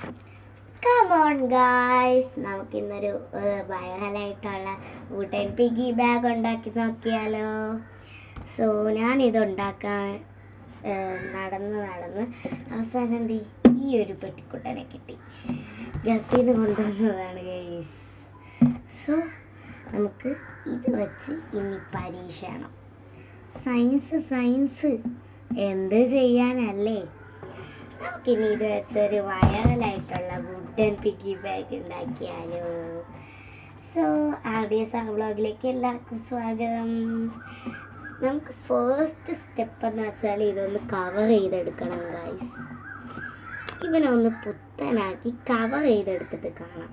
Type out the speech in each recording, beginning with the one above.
Come on guys, നമുക്കിന്നൊരു വൈറലായിട്ടുള്ള wooden piggy bag ഉണ്ടാക്കി നോക്കിയാലോ. സോ ഞാനിത് ഉണ്ടാക്കാൻ നടന്ന് അവസാനം ഈ ഒരു പെട്ടിക്കുട്ടനെ കിട്ടി. ഗൾഫിൽ നിന്ന് കൊണ്ടുവന്നതാണ് ഗൈസ്. സോ നമുക്ക് ഇത് വെച്ച് ഇനി പരീക്ഷണം. സയൻസ് എന്ത് ചെയ്യാനല്ലേ. നമുക്കിനി ഇത് വെച്ചൊരു വൈറലായിട്ടുള്ള വുഡൻ പിഗി ബാഗ് ഉണ്ടാക്കിയാലോ. സോ ആർഡിയസ് വ്ളോഗിലേക്ക് എല്ലാവർക്കും സ്വാഗതം. നമുക്ക് ഫസ്റ്റ് സ്റ്റെപ്പ് എന്ന് വെച്ചാൽ ഇതൊന്ന് കവർ ചെയ്തെടുക്കണം ഗൈസ്. ഇവനൊന്ന് പുത്തനാക്കി കവർ ചെയ്തെടുത്തിട്ട് കാണാം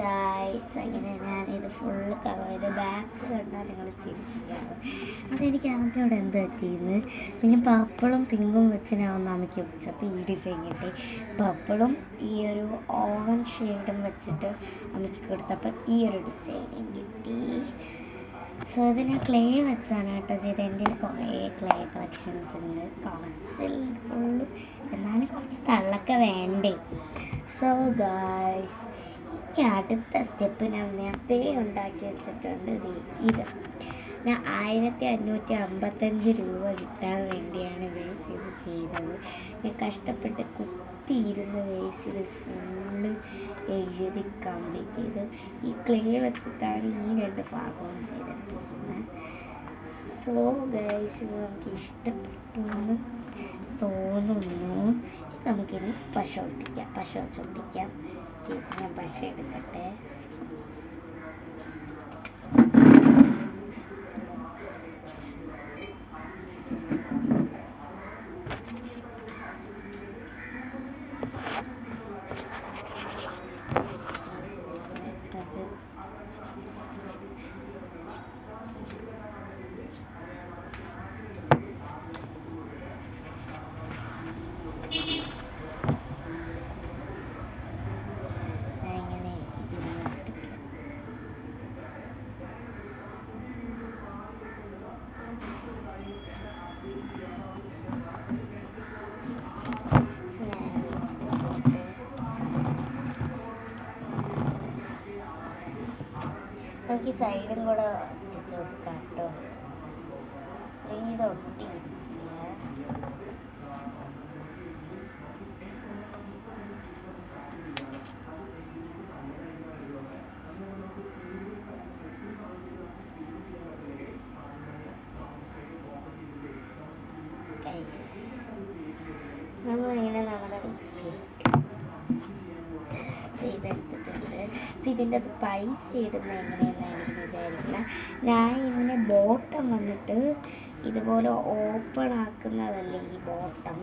ഗൈസ്. അങ്ങനെ ഞാനിത് ഫുള്ള് കവർ ചെയ്ത് ബാക്ക് കണ്ടാൽ നിങ്ങൾ ചിരിക്കുകയാണ്. അതെനിക്ക് അതിൻ്റെ എന്ത് പറ്റിയെന്ന്. പിന്നെ പർപ്പിളും പിങ്കും വെച്ച് ഞാൻ ഒന്ന് അമ്മയ്ക്ക് വെച്ചപ്പോൾ ഈ ഡിസൈൻ കിട്ടി. പർപ്പിളും ഈ ഒരു ഓറഞ്ച് ഷെയ്ഡും വെച്ചിട്ട് അമ്മയ്ക്ക് കൊടുത്തപ്പോൾ ഈ ഒരു ഡിസൈനും കിട്ടി. സോ ഇത് ഞാൻ ക്ലേ വെച്ചാണ് കേട്ടോ ചെയ്ത്. എൻ്റെ കുറേ ക്ലേ കളക്ഷൻസ് ഉണ്ട്, കുറച്ചിൽ ഉള്ളൂ, എന്നാലും കുറച്ച് തള്ളൊക്കെ വേണ്ടേ. സോ ഗൈസ്, ഈ അടുത്ത സ്റ്റെപ്പ് ഞാൻ നേരത്തെ ഉണ്ടാക്കി വെച്ചിട്ടുണ്ട്. ഇത് ഞാൻ 1555 രൂപ കിട്ടാൻ വേണ്ടിയാണ് ഗൈസ് ഇത് ചെയ്തത്. ഞാൻ കഷ്ടപ്പെട്ട് കുത്തിയിരുന്ന് ഗൈസ് ഇത് ഫുള്ള് എഴുതി കംപ്ലീറ്റ് ചെയ്ത്. ഈ ക്ലേ വെച്ചിട്ടാണ് ഈ 2 ഭാഗവും ചെയ്തെടുത്തിരിക്കുന്നത്. സോ ഗൈസ്, ഇത് നമുക്ക് ഇഷ്ടപ്പെട്ടു എന്ന് തോന്നുന്നു. ഇത് നമുക്കിനി പശ വെച്ചൊട്ടിക്കാം. ഞാൻ പശ എടുക്കട്ടെ. നമുക്ക് ഈ സൈഡും കൂടെ ഒട്ടിച്ച് കൊടുക്കാം കേട്ടോ. ഇത് ഒട്ടിയിട്ടില്ല. നമ്മളിങ്ങനെ നമ്മുടെ ചെയ്തെടുത്തിട്ടുണ്ട്. അപ്പം ഇതിൻ്റെ അത് പൈസ ഇടുന്നത് എങ്ങനെയെന്നാണ് എനിക്ക് വിചാരിക്കുന്നത്. ഞാൻ ഇതിൻ്റെ ബോട്ടം വന്നിട്ട് ഇതുപോലെ ഓപ്പൺ ആക്കുന്നതല്ലേ ഈ ബോട്ടം.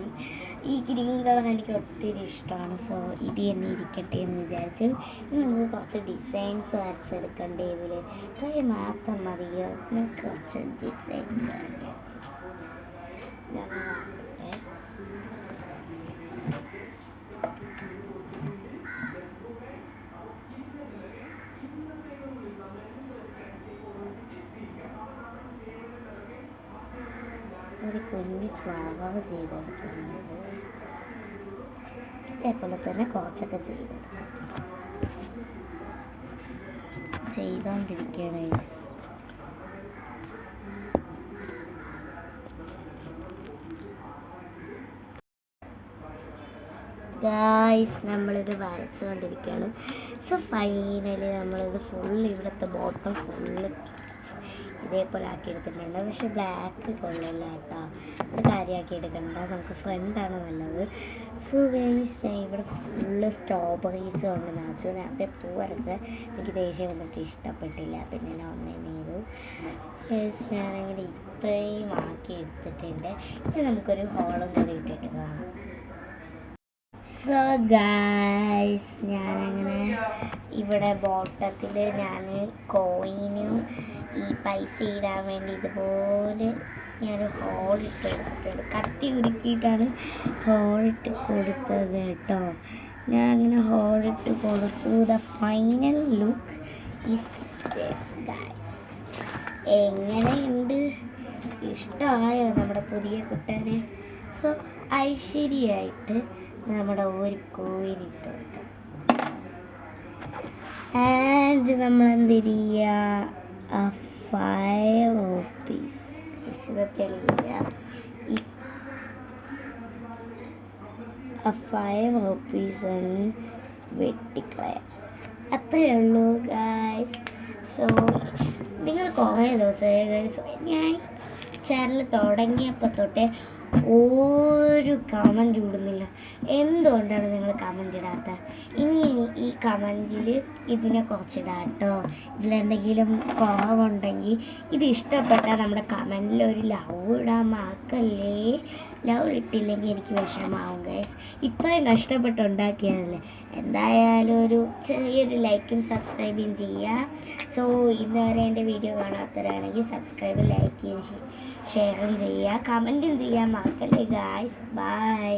ഈ ഗ്രീൻ കളർ എനിക്ക് ഒത്തിരി ഇഷ്ടമാണ്. സോ ഇത് തന്നെ ഇരിക്കട്ടെ എന്ന് വിചാരിച്ച് നമുക്ക് കുറച്ച് ഡിസൈൻസ് വരച്ചെടുക്കണ്ടേ. ഇതിൽ കൈ മാത്രം മതിയോ? നമുക്ക് കുറച്ച് ഡിസൈൻസ് വരയ്ക്കാം. ഒരു കുഞ്ഞ് ഫ്ലവർ ചെയ്തെടുക്കുന്നത്, അതേപോലെ തന്നെ കുറച്ചൊക്കെ ചെയ്തോണ്ടിരിക്കുകയാണ് ഗായ്സ്. നമ്മളിത് വരച്ചുകൊണ്ടിരിക്കുകയാണ്. സോ ഫൈനലി നമ്മളിത് ഫുള്ള് ഇവിടുത്തെ ബോട്ടം ഫുള്ള് ഇതേപോലെ ആക്കി എടുത്തിട്ടുണ്ട്. പക്ഷെ ബ്ലാക്ക് കൊള്ളില്ല കേട്ടോ, അത് കാര്യമാക്കി എടുക്കണ്ട. നമുക്ക് ഫ്രണ്ടാണ് നല്ലത്. സോ ഗൈസ്, ഞാൻ ഇവിടെ ഫുള്ള് സ്ട്രോബെറീസ് കൊണ്ട് നിറച്ചു. നേരത്തെ പൂ വരച്ച എനിക്ക് ദേഷ്യം വന്നിട്ട് ഇഷ്ടപ്പെട്ടില്ല, പിന്നെ ഞാൻ ഒന്നേ ചെയ്തു. ഗൈസ്, ഞാനങ്ങനെ ഇത്രയും ആക്കി എടുത്തിട്ടുണ്ട്. ഇനി നമുക്കൊരു ഹോളും കൂടി ഇട്ടിട്ട് കാണാം. സോ ഗൈസ്, ഞാനങ്ങനെ ഇവിടെ ബോട്ടത്തിൽ ഞാൻ കോയിനും ഈ പൈസ ഇടാൻ വേണ്ടി ഇതുപോലെ ഞാനൊരു ഹോളിട്ട് കൊടുത്തിട്ടുണ്ട്. കത്തി ഉരുക്കിയിട്ടാണ് ഹോളിട്ട് കൊടുത്തത് കേട്ടോ. ഞാൻ അങ്ങനെ ഹോളിട്ട് കൊടുത്തു. The final look is this guys. എങ്ങനെയുണ്ട്? ഇഷ്ടമായോ നമ്മുടെ പുതിയ കുട്ടനെ? സോ ഐശ്വര്യമായിട്ട് നമ്മുടെ ഒരു കോയിൻ ഇട്ട് കൊടുക്കാം. ആൻഡ് നമ്മൾ എന്ത് ചെയ്യുക, 5 rupees ഇത് തെളിയില്ല, ഈ 5 rupees അങ്ങ് വെട്ടിക്കളയാം. അത്രയേ ഉള്ളൂ ഗൈസ്. സോ നിങ്ങൾ കുറേ ദിവസമായി ഗൈസ്, ഞാൻ ചാനൽ തുടങ്ങിയപ്പോൾ തൊട്ടേ ഒരു കമൻറ്റ് ഇടുന്നില്ല. എന്തുകൊണ്ടാണ് നിങ്ങൾ കമൻറ്റ് ഇടാത്തത്? ഇനി ഈ കമൻറ്റിൽ ഇതിനെ കുറിച്ചിടാം കേട്ടോ. ഇതിലെന്തെങ്കിലും കുറവുണ്ടെങ്കിൽ ഇത് ഇഷ്ടപ്പെട്ടാൽ നമ്മുടെ കമൻറ്റിൽ ഒരു ലവ് ഇടാൻ മറക്കല്ലേ. ലവ് ഇട്ടില്ലെങ്കിൽ എനിക്ക് വിഷമാവും ഗൈസ്. ഇത്രയും കഷ്ടപ്പെട്ട് ഉണ്ടാക്കിയതല്ലേ. എന്തായാലും ഒരു ചെറിയൊരു ലൈക്കും സബ്സ്ക്രൈബും ചെയ്യുക. സോ ഇന്നുവരെ എൻ്റെ വീഡിയോ കാണാത്തവരാണെങ്കിൽ സബ്സ്ക്രൈബും ലൈക്കും ഷെയറും ചെയ്യുക, കമൻറ്റും ചെയ്യാൻ മറക്കല്ലേ ഗൈസ്. ബൈ.